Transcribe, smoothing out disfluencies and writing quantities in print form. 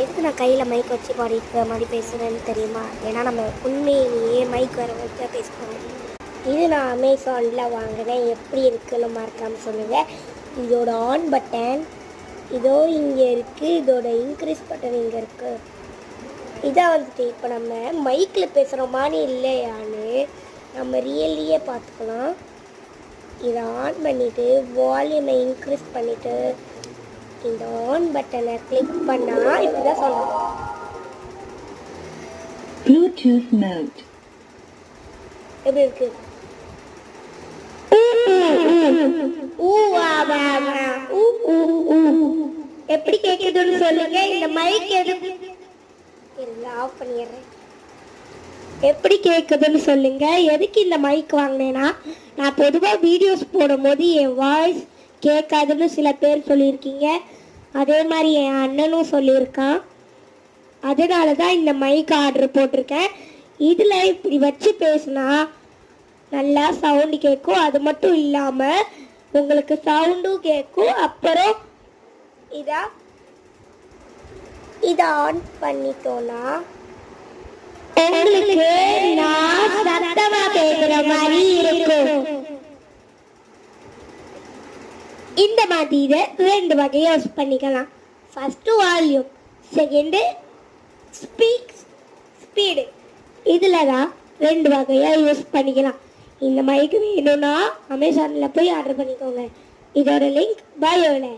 எதுக்கு நான் கையில் மைக் வச்சு பாடிக்கிற மாதிரி பேசுகிறேன்னு தெரியுமா? ஏன்னா நம்ம உண்மையிலேயே மைக் வர வச்சு பேசுகிறோம். இது நான் அமேசானில் வாங்கினேன். எப்படி இருக்குன்னு மறக்காமல் சொல்லுங்கள். இதோட ஆன் பட்டன் இதோ இங்கே இருக்குது. இதோட இன்க்ரீஸ் பட்டன் இங்கே இருக்குது. இதை வந்துட்டு இப்போ நம்ம மைக்கில் பேசுகிறோமான்னு இல்லையான்னு நம்ம ரியல்லியே பார்த்துக்கலாம். இதை ஆன் பண்ணிவிட்டு வால்யூமை இன்க்ரீஸ் பண்ணிவிட்டு இந்த ஆன் பட்டனை கிளிக் பண்ணா இப்படிதான் சொல்லணும். ப்ளூடூத் மோட் எப்படி இருக்கு? எப்படி கேக்குதுன்னு சொல்லுங்க. இந்த மைக் எதுக்கு ஆஃப் பண்ணிடுறேன். எப்படி கேக்குதுன்னு சொல்லுங்க. எதுக்கு இந்த மைக் வாங்கினேன்னா, நான் பொதுவாக வீடியோஸ் போடும்போது என் வாய்ஸ் கேட்காதுன்னு சில பேர் சொல்லியிருக்கீங்க. அதே மாதிரி என் அண்ணனும் சொல்லியிருக்கான். அதனால தான் இந்த மைக் ஆர்டர் போட்டிருக்கேன். இதில் இப்படி வச்சு பேசினா நல்லா சவுண்டு கேட்கும். அது மட்டும் இல்லாமல் உங்களுக்கு சவுண்டும் கேட்கும். அப்புறம் இதை ஆன் பண்ணிட்டோன்னா உங்களுக்கு நான் சத்தமா கேட்குற மாதிரி இருக்கும். இந்த மாதிரி இதை 2 வகையாக யூஸ் பண்ணிக்கலாம். First volume, second speed. இதில் தான் 2 வகையாக யூஸ் பண்ணிக்கலாம். இந்த மைக்கு வேணும்னா அமேசானில் போய் ஆர்டர் பண்ணிக்கோங்க. இதோட லிங்க் பயோவில்.